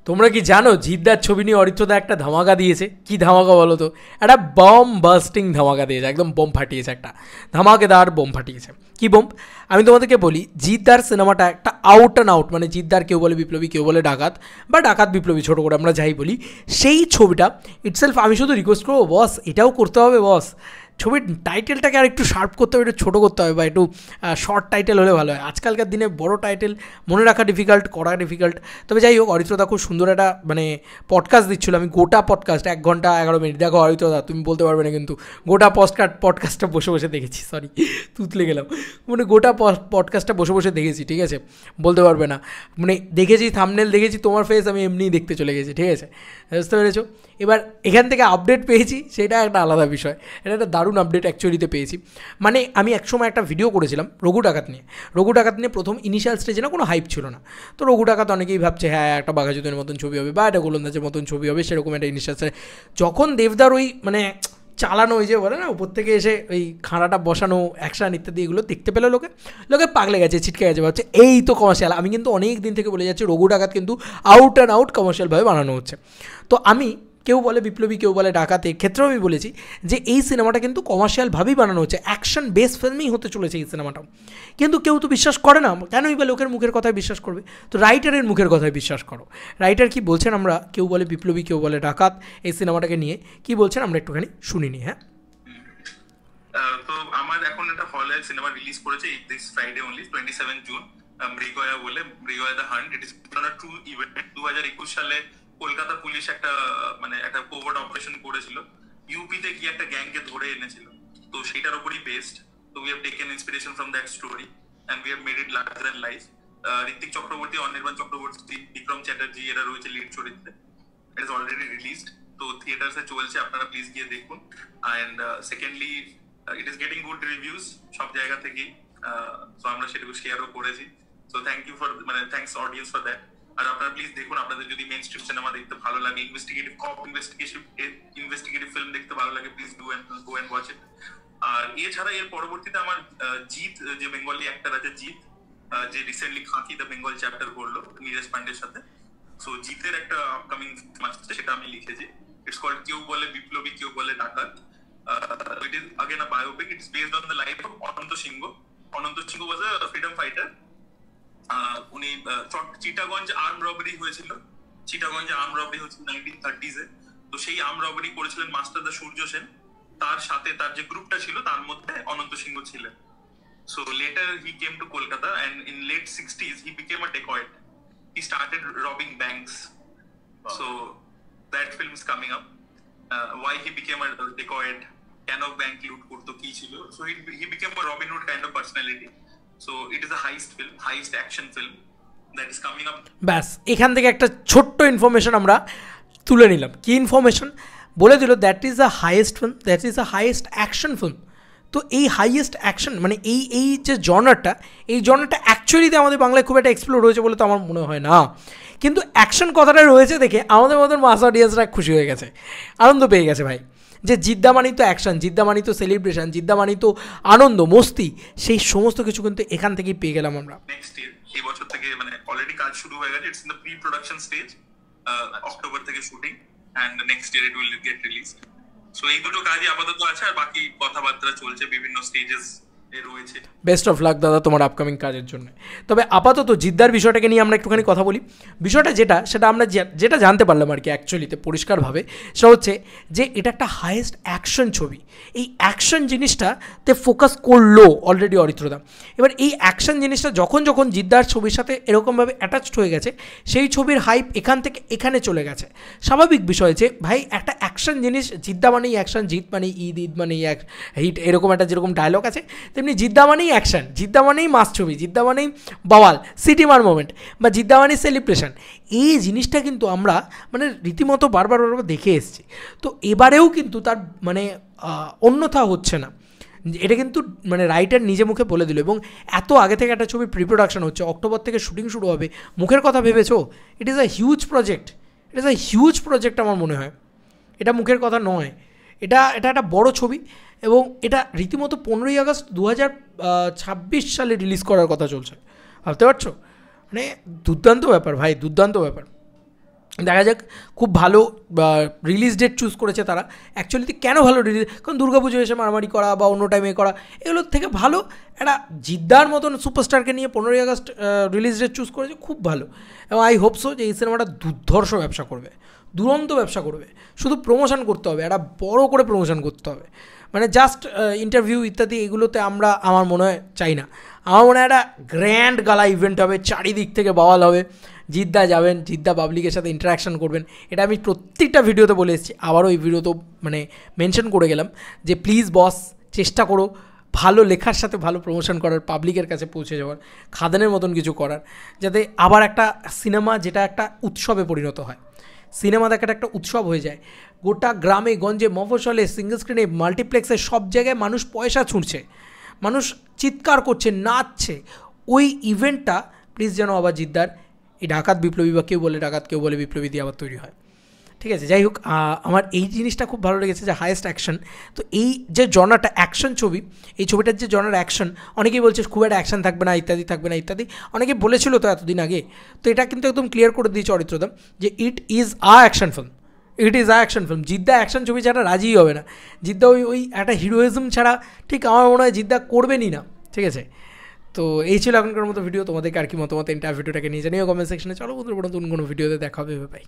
তোমরা কি জানো জিদ্দার ছবি নিয়ে অরিত্রদা একটা ধামাকা দিয়েছে? কি ধামাকা বলো তো? একটা বম বাস্টিং ধামাকা দিয়েছে, একদম বোম ফাটিয়েছে, একটা ধামাকেদার বোম ফাটিয়েছে। কি বোম? আমি তোমাদেরকে বলি, জিদ্দার সিনেমাটা একটা আউট অ্যান্ড আউট, মানে জিদ্দার কেউ বলে বিপ্লবী, কেউ বলে ডাকাত, বা ডাকাত বিপ্লবী, ছোটো করে আমরা যাই বলি, সেই ছবিটা ইটসেলফ আমি শুধু রিকোয়েস্ট করবো, বস এটাও করতে হবে বস, ছবির টাইটেলটাকে আর একটু শার্প করতে হবে, একটু ছোটো করতে হবে, বা একটু শর্ট টাইটেল হলে ভালো হয়। আজকালকার দিনে বড় টাইটেল মনে রাখা ডিফিকাল্ট, করা ডিফিকাল্ট। তবে যাই হোক, অরিত্রদা খুব সুন্দর একটা মানে পডকাস্ট দিচ্ছিলো, আমি গোটা পডকাস্ট 1 ঘন্টা 11 মিনিট, দেখো অরিত্রদা তুমি বলতে পারবে না কিন্তু গোটা পডকাস্টটা বসে বসে দেখেছি, সরি তুতলে গেলাম, মানে গোটা পডকাস্টটা বসে বসে দেখেছি, ঠিক আছে, বলতে পারবে না, মানে দেখেছি থাম্বনেল দেখেছি, তোমার ফেস আমি এমনিই দেখতে চলে গেছি, ঠিক আছে, বুঝতে পেরেছো? এবার এখান থেকে আপডেট পেয়েছি, সেটা একটা আলাদা বিষয়, এটা একটা দারুণ আপডেট অ্যাকচুয়ালিতে পেয়েছি। মানে আমি একসময় একটা ভিডিও করেছিলাম রঘু ডাকাত নিয়ে প্রথম ইনিশিয়াল স্টেজে না কোনো হাইপ ছিল না, তো রঘু ডাকাত অনেকেই ভাবছে হ্যাঁ একটা বাঘাযতীনের মতন ছবি হবে বা একটা গোলন্দাজের মতন ছবি হবে, সেরকম একটা ইনিশিয়াল স্টেজ। যখন দেবদার ওই মানে চালানো, ওই যে বলে না উপর থেকে এসে ওই খাঁড়াটা বসানো, অ্যাকশান ইত্যাদি এগুলো দেখতে পেলে লোকে পাগলে গেছে, ছিটকে গেছে, ভাবছে এই তো কমার্শিয়াল। আমি কিন্তু অনেক দিন থেকে বলে যাচ্ছি রঘু ডাকাত কিন্তু আউট অ্যান্ড আউট কমার্শিয়ালভাবে বানানো হচ্ছে। তো আমি, কেউ বলে বিপ্লবী, কেউ বলে ডাকাতের ক্ষেত্রেও আমি বলেছি যে এই সিনেমাটা কিন্তু কমার্শিয়ালভাবেই বানানো হচ্ছে, অ্যাকশন বেস ফিল্মই হতে চলেছে এই সিনেমাটাও। কিন্তু কেউ তো বিশ্বাস করে না, কেনই বা লোকের মুখের কথায় বিশ্বাস করবে? তো রাইটারের মুখের কথায় বিশ্বাস করো। রাইটার কি বলছেন, আমরা কেউ বলে বিপ্লবী, কেউ বলে ডাকাত, এই সিনেমাটাকে নিয়ে কি বলছেন আমরা একটুখানি শুনিনি। হ্যাঁ, তো আমার এখন একটা হলে সিনেমা রিলিজ করেছে this Friday only 27 June, Mrigaya বলে, Mrigaya the hunt. It is on a true event. 2021 সালে কলকাতা পুলিশ একটা মানে একটা কোভার্ট অপারেশন করেছিল, ইউপিতে কি একটা গ্যাংকে ধরে এনেছিল, তো সেটার উপরই বেসড। তো we have taken inspiration from that story and we have made it larger than life. Ritwik Chakraborty, Anirban Chakraborty, Bikram Chatterjee এরা রয়েছে লিড চরিত্রে। ইট ইজ অলরেডি রিলিজড, তো থিয়েটার্সে চলছে, আপনারা প্লিজ গিয়ে দেখুন। And secondly it is getting good reviews সব জায়গা থেকে, তো আমরা সেটাকে শেয়ারও করেছি। সো থ্যাংক ইউ ফর, মানে থ্যাংকস অডিয়েন্স ফর দ্যাট। আর আপনারা প্লিজ দেখুন, আপনাদের যদি মেইন স্ট্রিম সিনেমা দেখতে ভালো লাগে, ইনভেস্টিগেটিভ ফিল্ম দেখতে ভালো লাগে, please do and go and watch it. আর এছাড়া এর পরবর্তীতে আমার জিৎ, যে বেঙ্গলি অ্যাক্টর আছে জিৎ, যে recently Khakee the Bengal chapter করলো নীরজ পান্ডের সাথে, সো জিতের একটা আপকামিং আসছে, সেটা আমি লিখেছি। ইটস কল্ড কেউ বলে বিপ্লবী, কেউ বলে ডাকাত। It is again a biopic. It is based on the life of Ananta Singh. Ananta Singh was a freedom fighter. উনি চিটাগঞ্জ আর্ম রবারি হয়েছিল, চিটাগঞ্জে আর্ম রবারি হয়েছিল 1930s এ। তো সেই আর্ম রবারি করেছিলেন মাস্টার দা সূর্য সেন, তার সাথে তার যে গ্রুপটা ছিল তার মধ্যে অনন্ত সিংহ ছিলেন। So later he came to Kolkata and in late 60s he became a dacoit. He started robbing banks. Wow. So that film is coming up. Why he became a dacoit, কেন ব্যাংক লুট করতো, কি ছিল, so he became a Robin Hood kind of personality. So it is a heist action film that is coming up. ব্যাস এখান থেকে একটা ছোট্ট ইনফরমেশন আমরা তুলে নিলাম। কি ইনফরমেশন? বলে দিল that is the highest film, that is the highest action film. তো এই হাইয়েস্ট অ্যাকশন মানে এই যে জনারটা, এই জনারটা অ্যাকচুয়ালিতে আমাদের বাংলায় খুব একটা এক্সপ্লোর হয়েছে বলে তো আমার মনে হয় না, কিন্তু অ্যাকশন কথাটা রয়েছে দেখে আমাদের মতন মাস অডিয়েন্সরা খুশি হয়ে গেছে, আনন্দ পেয়ে গেছে ভাই, যে জিদ্দা মানি তো অ্যাকশন, জিদ্দা মানি তো সেলিব্রেশন, জিদ্দা মানি তো আনন্দ মস্তি, সেই সমস্ত কিছু কিন্তু এখান থেকেই পেয়ে গেলাম আমরা। নেক্সট ইয়ার, এই বছর থেকে মানে অলরেডি কাজ শুরু হয়ে গেছে, it's in the pre production stage, October থেকে shooting and next year it will get released. So এই দুটো কাজই আপাতত আছে, আর বাকি কথাবার্তা চলছে, বিভিন্ন স্টেজেস রয়েছে। বেস্ট অফ লাক দাদা তোমার আপকামিং কাজের জন্য। তবে আপাতত জিদ্দার বিষয়টাকে নিয়ে আমরা একটুখানি কথা বলি। বিষয়টা সেটা আমরা যেটা জানতে পারলাম আর কি অ্যাকচুয়ালিতে পরিষ্কারভাবে, সেটা হচ্ছে যে এটা একটা হাইয়েস্ট অ্যাকশন ছবি। এই অ্যাকশন জিনিসটাতে ফোকাস করলো অলরেডি অরিত্রদা। এবার এই অ্যাকশন জিনিসটা যখন জিদ্দার ছবির সাথে এরকমভাবে অ্যাটাচড হয়ে গেছে, সেই ছবির হাইপ এখান থেকে এখানে চলে গেছে। স্বাভাবিক বিষয় যে ভাই একটা অ্যাকশন জিনিস, জিদ্দা মানেই অ্যাকশন, জিত মানেই ঈদ, ঈদ মানেই হিট, এরকম একটা যেরকম ডায়লগ আছে, তেমনি জিদ্দা মানেই অ্যাকশন, জিদ্দা মানেই মাস ছবি, জিদ্দা মানেই বাওয়াল সিটিমার মোমেন্ট, বা জিদ্দা মানেই সেলিব্রেশন। এই জিনিসটা কিন্তু আমরা মানে রীতিমতো বারবার দেখে এসেছি। তো এবারেও কিন্তু তার মানে অন্যথা হচ্ছে না, এটা কিন্তু মানে রাইটার নিজে মুখে বলে দিল। এবং এত আগে থেকে একটা ছবির প্রি প্রোডাকশন হচ্ছে, অক্টোবর থেকে শুটিং শুরু হবে, মুখের কথা ভেবেছো? It is a huge project, it is a huge project আমার মনে হয়, এটা মুখের কথা নয়, এটা একটা বড় ছবি। এবং এটা রীতিমতো 15ই আগস্ট 2026 সালে রিলিজ করার কথা চলছে, ভাবতে পারছো? মানে দুর্দান্ত ব্যাপার ভাই, দুর্দান্ত ব্যাপার। দেখা যাক। খুব ভালো রিলিজ ডেট চুজ করেছে তারা। অ্যাকচুয়ালিতে কেন ভালো রিলিজ, কারণ দুর্গাপুজো এসে মারামারি করা বা অন্য টাইমে করা, এগুলোর থেকে ভালো একটা জিদ্দার মতন সুপারস্টারকে নিয়ে 15ই আগস্ট রিলিজ ডেট চুজ করেছে, খুব ভালো। এবং আই হোপ সো যে এই সিনেমাটা দুর্ধর্ষ ব্যবসা করবে, দুরন্ত ব্যবসা করবে। শুধু প্রমোশন করতে হবে, একটা বড় করে প্রমোশন করতে হবে। মানে জাস্ট ইন্টারভিউ ইত্যাদি এগুলোতে আমার মনে হয় চাই না। আমার মনে হয় একটা গ্র্যান্ড গালা ইভেন্ট হবে, চারিদিক থেকে বাওয়াল হবে, জিদ্দা যাবেন, জিদ্দা পাবলিকের সাথে ইন্টারাকশান করবেন। এটা আমি প্রত্যেকটা ভিডিওতে বলে এসেছি, আবারও এই ভিডিওতেও মানে মেনশন করে গেলাম যে প্লিজ বস চেষ্টা করো ভালো লেখার সাথে ভালো প্রমোশন করার, পাবলিকের কাছে পৌঁছে যাওয়ার, খাদানের মতন কিছু করার, যাতে আবার একটা সিনেমা যেটা একটা উৎসবে পরিণত হয়। সিনেমা দেখাটা একটা উৎসব হয়ে যায়। গোটা গ্রামে গঞ্জে মফস্বলে সিঙ্গল স্ক্রিনে মাল্টিপ্লেক্সে সব জায়গায় মানুষ পয়সা ছুঁড়ছে, মানুষ চিৎকার করছে, নাচছে। ওই ইভেন্টটা প্লিজ যেন আবার জিদ্দার এই ডাকাত বিপ্লবী বা কেউ বলে ডাকাত কেউ বলে বিপ্লবী দিয়ে আবার তৈরি হয়। ঠিক আছে, যাই হোক, আমার এই জিনিসটা খুব ভালো লেগেছে যে হায়েস্ট অ্যাকশন। তো এই যে জনারটা অ্যাকশন ছবি, এই ছবিটার যে জনার অ্যাকশন, অনেকেই বলছে খুব একটা অ্যাকশন থাকবে না ইত্যাদি থাকবে না ইত্যাদি, অনেকে বলেছিল তো এতদিন আগে। তো এটা কিন্তু একদম ক্লিয়ার করে দিয়েছে অরিত্রদা যে it is a action film, it is a action film. Jeddah action ছবি ছাড়া রাজিই হবে না। জিদ্দা ওই একটা হিরোইজম ছাড়া ঠিক আমার মনে হয় জিদ্দা করবেনই না। ঠিক আছে, তো এই ছিল এখনকার মতো ভিডিও। তোমাদেরকে আর কি মতামত এন্টার ভিডিওটাকে নিয়ে জানিও কমেন্ট সেকশনে। চলো বন্ধুরা, নতুন কোনো ভিডিওতে দেখা হবে, বাই।